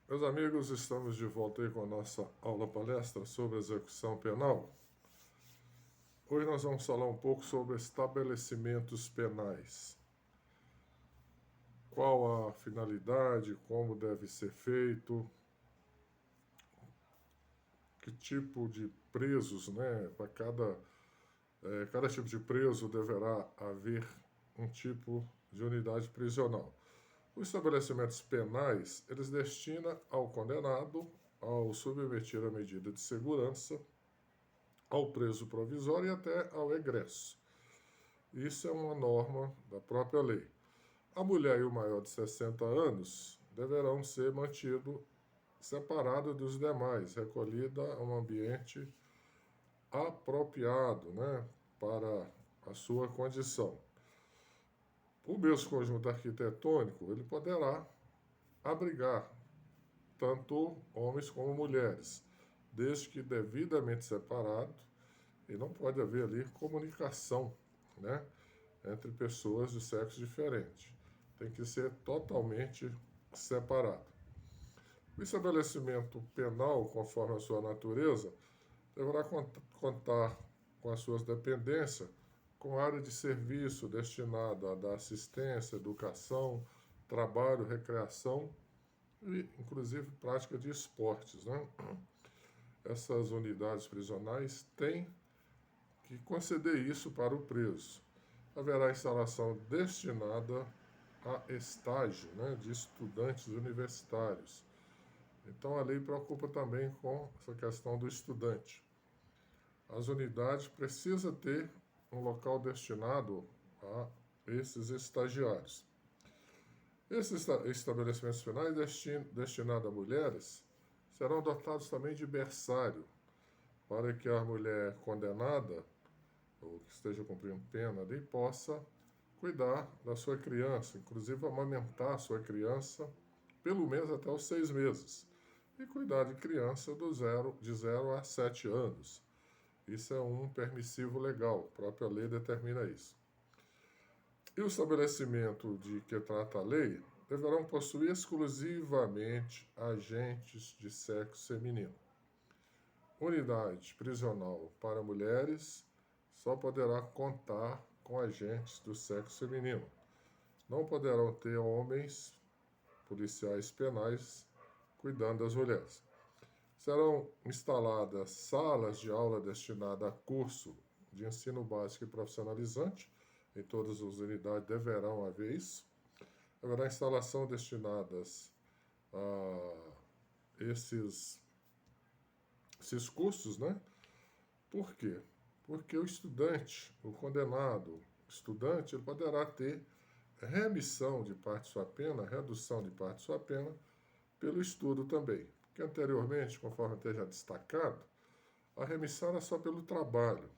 Meus amigos, estamos de volta aí com a nossa aula palestra sobre execução penal. Hoje nós vamos falar um pouco sobre estabelecimentos penais. Qual a finalidade, como deve ser feito, que tipo de presos, né? Para cada tipo de preso deverá haver um tipo de unidade prisional. Os estabelecimentos penais, eles destinam ao condenado, ao submetido à medida de segurança, ao preso provisório e até ao egresso. Isso é uma norma da própria lei. A mulher e o maior de 60 anos deverão ser mantidos separados dos demais, recolhida a um ambiente apropriado, né, para a sua condição. O mesmo conjunto arquitetônico, ele poderá abrigar tanto homens como mulheres, desde que devidamente separado, e não pode haver ali comunicação, né, entre pessoas de sexo diferente. Tem que ser totalmente separado. O estabelecimento penal, conforme a sua natureza, deverá contar com as suas dependências, com área de serviço destinada a dar assistência, educação, trabalho, recreação e, inclusive, prática de esportes, né? Essas unidades prisionais têm que conceder isso para o preso. Haverá instalação destinada a estágio, né, de estudantes universitários. Então a lei preocupa também com essa questão do estudante. As unidades precisam ter um local destinado a esses estagiários. Esses estabelecimentos penais destinados a mulheres serão dotados também de berçário, para que a mulher condenada, ou que esteja cumprindo pena ali, possa cuidar da sua criança, inclusive amamentar a sua criança pelo menos até os 6 meses, e cuidar de criança de 0 a 7 anos. Isso é um permissivo legal, a própria lei determina isso. E o estabelecimento de que trata a lei deverão possuir exclusivamente agentes de sexo feminino. Unidade prisional para mulheres só poderá contar com agentes do sexo feminino. Não poderão ter homens, policiais penais, cuidando das mulheres. Serão instaladas salas de aula destinadas a curso de ensino básico e profissionalizante. Em todas as unidades deverão haver isso. Haverá instalação destinadas a esses cursos, né? Por quê? Porque o estudante, o condenado estudante, ele poderá ter remissão de parte de sua pena, redução de parte de sua pena, pelo estudo também. Porque anteriormente, conforme até já destacado, a remissão era só pelo trabalho.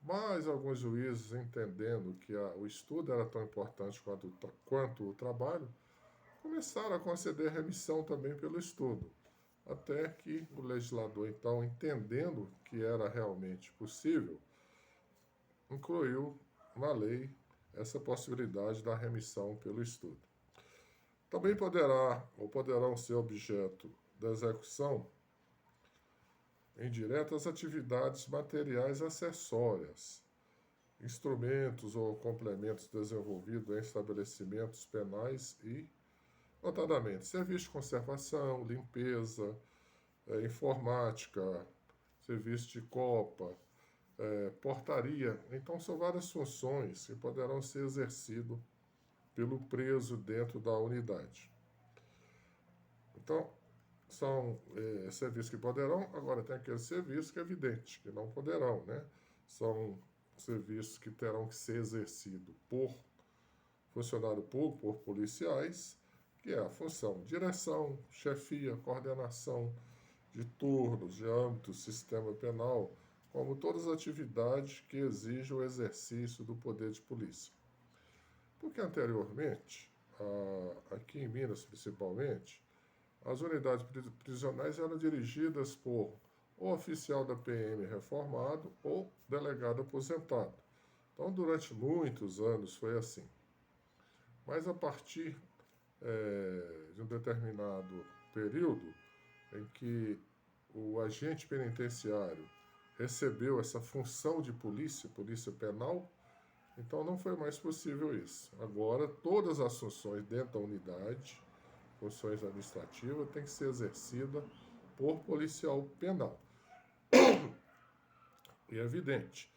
Mas alguns juízes, entendendo que o estudo era tão importante quanto o trabalho, começaram a conceder remissão também pelo estudo. Até que o legislador, então, entendendo que era realmente possível, incluiu na lei essa possibilidade da remissão pelo estudo. Também poderão ser objeto da execução indireta as atividades materiais acessórias, instrumentos ou complementos desenvolvidos em estabelecimentos penais e, notadamente, serviço de conservação, limpeza, informática, serviço de copa, portaria. Então, são várias funções que poderão ser exercidas pelo preso dentro da unidade. Então, são serviços que poderão, agora tem aqueles serviços que é evidente que não poderão, né? São serviços que terão que ser exercidos por funcionário público, por policiais, que é a função direção, chefia, coordenação de turnos, de âmbito, sistema penal, como todas as atividades que exigem o exercício do poder de polícia. Porque anteriormente, aqui em Minas principalmente, as unidades prisionais eram dirigidas por ou oficial da PM reformado ou delegado aposentado. Então, durante muitos anos foi assim. Mas a partir de um determinado período em que o agente penitenciário recebeu essa função de polícia penal, então não foi mais possível isso. Agora, todas as funções dentro da unidade, funções administrativas, têm que ser exercidas por policial penal. E é evidente,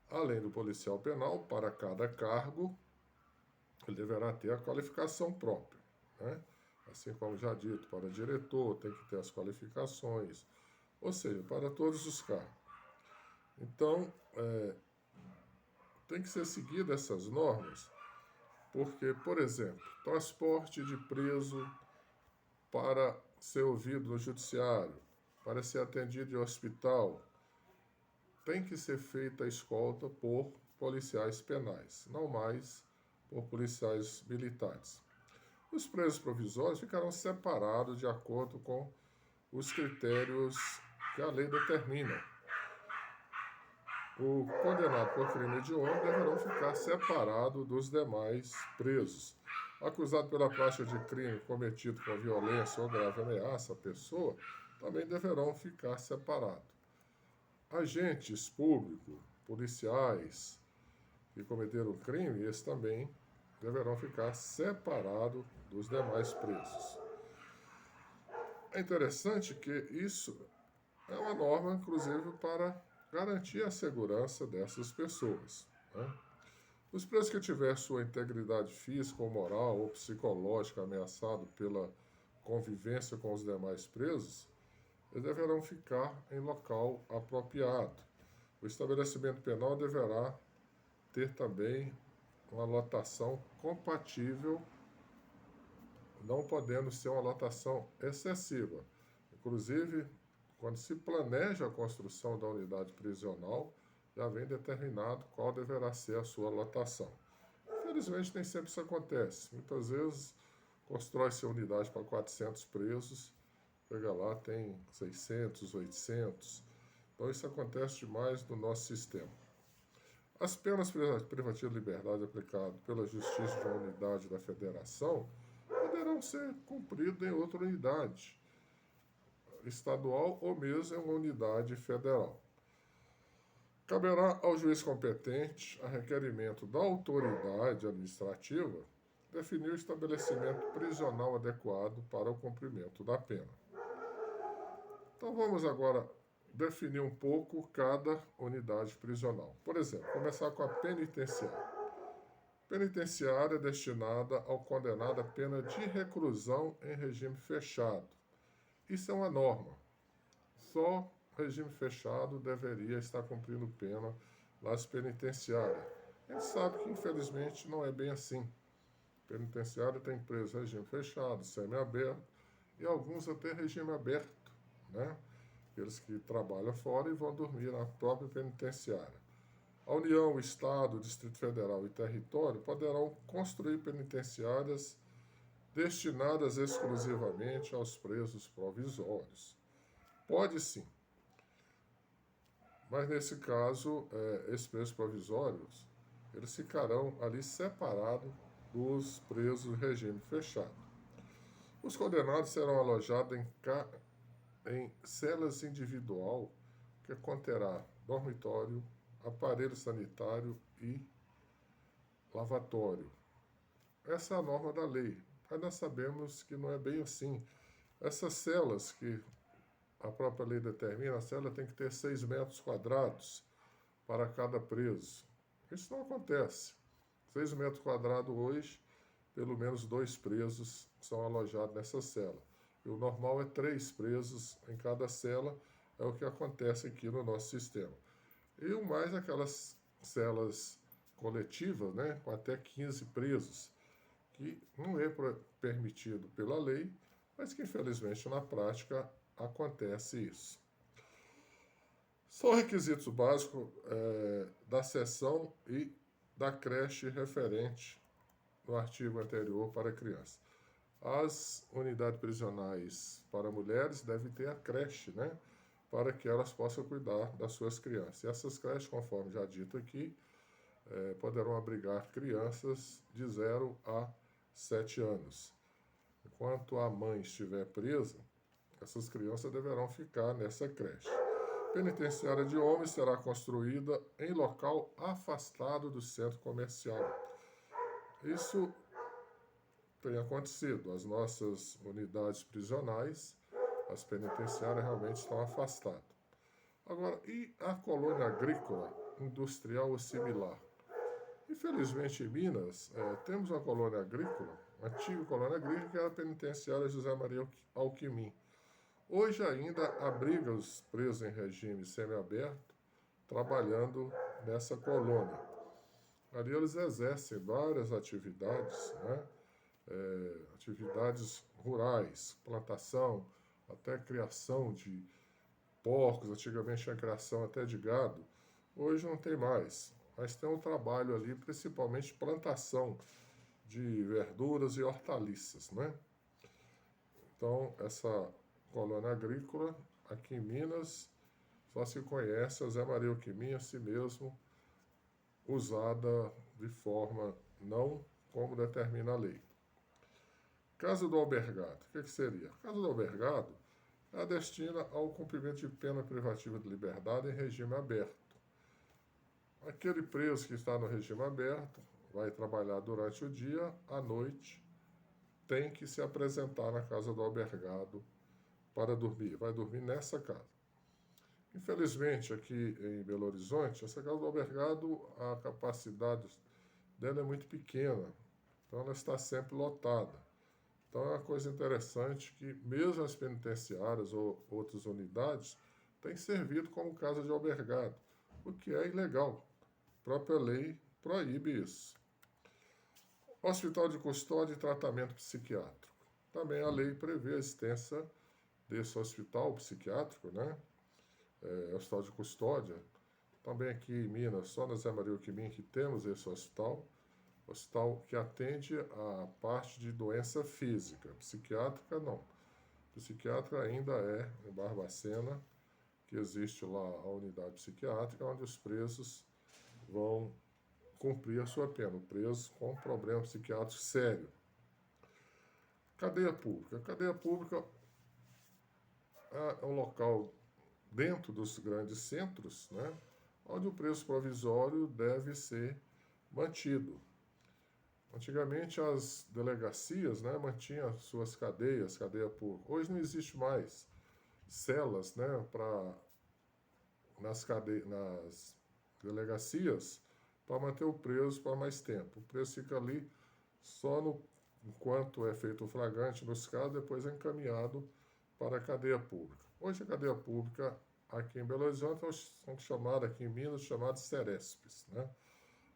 além do policial penal, para cada cargo, ele deverá ter a qualificação própria, né? Assim como já dito, para diretor tem que ter as qualificações, ou seja, para todos os cargos. Então, tem que ser seguidas essas normas, porque, por exemplo, transporte de preso para ser ouvido no judiciário, para ser atendido em hospital, tem que ser feita a escolta por policiais penais, não mais por policiais militares. Os presos provisórios ficarão separados de acordo com os critérios que a lei determina. O condenado por crime hediondo deverão ficar separado dos demais presos. Acusado pela prática de crime cometido com violência ou grave ameaça à pessoa, também deverão ficar separados. Agentes públicos, policiais que cometeram crime, esses também deverão ficar separados dos demais presos. É interessante que isso é uma norma, inclusive, para garantir a segurança dessas pessoas, né? Os presos que tiver sua integridade física ou moral ou psicológica ameaçado pela convivência com os demais presos, eles deverão ficar em local apropriado. O estabelecimento penal deverá ter também uma lotação compatível, não podendo ser uma lotação excessiva. Inclusive, quando se planeja a construção da unidade prisional, já vem determinado qual deverá ser a sua lotação. Infelizmente, nem sempre isso acontece. Muitas vezes, constrói-se a unidade para 400 presos, chega lá, tem 600, 800. Então, isso acontece demais no nosso sistema. As penas privativas de liberdade aplicadas pela Justiça de uma unidade da Federação poderão ser cumpridas em outra unidade estadual ou mesmo em uma unidade federal. Caberá ao juiz competente, a requerimento da autoridade administrativa, definir o estabelecimento prisional adequado para o cumprimento da pena. Então vamos agora definir um pouco cada unidade prisional. Por exemplo, começar com a penitenciária. Penitenciária é destinada ao condenado a pena de reclusão em regime fechado. Isso é uma norma. Só regime fechado deveria estar cumprindo pena nas penitenciárias. A gente sabe que, infelizmente, não é bem assim. Penitenciária tem preso em regime fechado, semiaberto e alguns até regime aberto, né? Aqueles que trabalham fora e vão dormir na própria penitenciária. A União, o Estado, o Distrito Federal e Território poderão construir penitenciárias destinadas exclusivamente aos presos provisórios. Pode sim, mas nesse caso, esses presos provisórios, eles ficarão ali separados dos presos em regime fechado. Os condenados serão alojados em celas individual que conterá dormitório, aparelho sanitário e lavatório. Essa é a norma da lei, mas nós sabemos que não é bem assim. Essas celas que a própria lei determina, a cela tem que ter 6 metros quadrados para cada preso. Isso não acontece. 6 metros quadrados hoje, pelo menos 2 presos são alojados nessa cela. E o normal é 3 presos em cada cela, é o que acontece aqui no nosso sistema. E o mais aquelas celas coletivas, né, com até 15 presos, que não é permitido pela lei, mas que infelizmente na prática acontece isso. São requisitos básicos da seção e da creche referente no artigo anterior para criança. As unidades prisionais para mulheres devem ter a creche, né, para que elas possam cuidar das suas crianças. E essas creches, conforme já dito aqui, poderão abrigar crianças de 0 a 7 anos. enquanto a mãe estiver presa, essas crianças deverão ficar nessa creche. Penitenciária de homens será construída em local afastado do centro comercial. Isso tem acontecido. As nossas unidades prisionais, as penitenciárias, realmente estão afastadas. Agora, e a colônia agrícola, industrial ou similar? Infelizmente, em Minas, temos uma colônia agrícola, uma antiga colônia agrícola, que era a penitenciária José Maria Alquimim. Hoje ainda abriga os presos em regime semiaberto, trabalhando nessa colônia. Ali eles exercem várias atividades, né? Atividades rurais, plantação, até criação de porcos, antigamente tinha criação até de gado, hoje não tem mais, mas tem um trabalho ali, principalmente plantação de verduras e hortaliças, né? Então, essa colônia agrícola, aqui em Minas, só se conhece a Zé Maria Alquimim, assim mesmo, usada de forma não como determina a lei. Casa do albergado, o que seria? A casa do albergado é a destina ao cumprimento de pena privativa de liberdade em regime aberto. Aquele preso que está no regime aberto vai trabalhar durante o dia, à noite tem que se apresentar na casa do albergado para dormir. Vai dormir nessa casa. Infelizmente, aqui em Belo Horizonte, essa casa do albergado, a capacidade dela é muito pequena, então ela está sempre lotada. Então é uma coisa interessante que mesmo as penitenciárias ou outras unidades têm servido como casa de albergado, o que é ilegal. A própria lei proíbe isso. Hospital de custódia e tratamento psiquiátrico. Também a lei prevê a existência desse hospital psiquiátrico, né? Hospital de custódia. Também aqui em Minas, só na Zé Maria Alquimim que temos esse hospital que atende a parte de doença física, psiquiátrica não. Psiquiátrica ainda é em Barbacena, que existe lá a unidade psiquiátrica, onde os presos vão cumprir a sua pena, o preso com problema psiquiátrico sério. Cadeia pública. A cadeia pública é um local dentro dos grandes centros, né, onde o preso provisório deve ser mantido. Antigamente as delegacias, né, mantinham suas cadeias, cadeia pública. Hoje não existe mais celas, né, nas delegacias para manter o preso por mais tempo. O preso fica ali só enquanto é feito o flagrante nos casos, depois é encaminhado para a cadeia pública. Hoje a cadeia pública aqui em Belo Horizonte são chamadas, aqui em Minas, chamadas Serespes, né?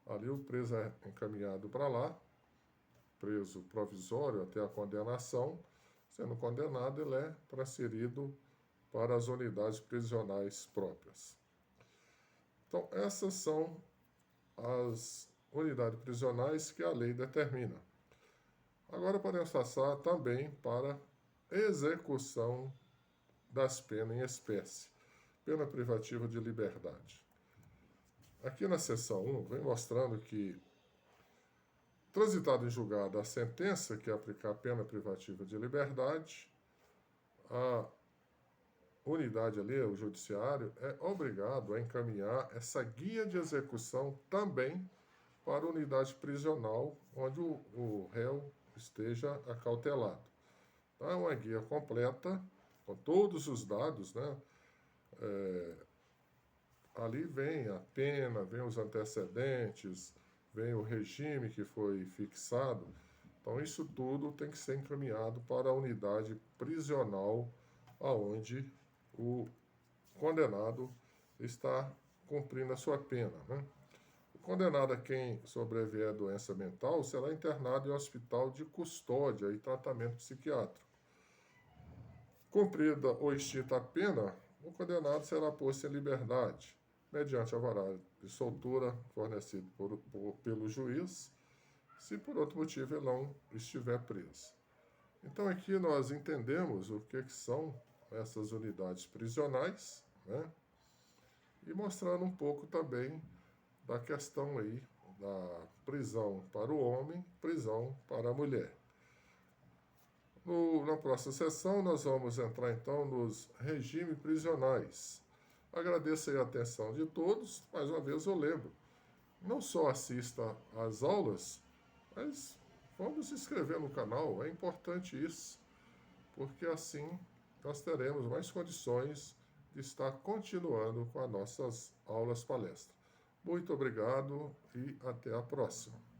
Ali o preso é encaminhado para lá, preso provisório até a condenação. Sendo condenado, ele é transferido para as unidades prisionais próprias. Então, essas são as unidades prisionais que a lei determina. Agora podemos passar também para execução das penas em espécie, pena privativa de liberdade. Aqui na seção 1, vem mostrando que, transitada em julgado a sentença que aplicar a pena privativa de liberdade, a unidade ali, o judiciário, é obrigado a encaminhar essa guia de execução também para a unidade prisional, onde o réu esteja acautelado. Então, é uma guia completa, com todos os dados, né? Ali vem a pena, vem os antecedentes, vem o regime que foi fixado. Então, isso tudo tem que ser encaminhado para a unidade prisional, aonde o condenado está cumprindo a sua pena, né? O condenado a quem sobrevier a doença mental será internado em um hospital de custódia e tratamento psiquiátrico. Cumprida ou extinta a pena, o condenado será posto em liberdade, mediante alvará de soltura fornecido pelo juiz, se por outro motivo ele não estiver preso. Então aqui nós entendemos o que são essas unidades prisionais, né? E mostrando um pouco também da questão aí da prisão para o homem, prisão para a mulher. Na próxima sessão, nós vamos entrar então nos regimes prisionais. Agradeço aí a atenção de todos. Mais uma vez eu lembro, não só assista às aulas, mas vamos se inscrever no canal, é importante isso, porque assim nós teremos mais condições de estar continuando com as nossas aulas palestras. Muito obrigado e até a próxima.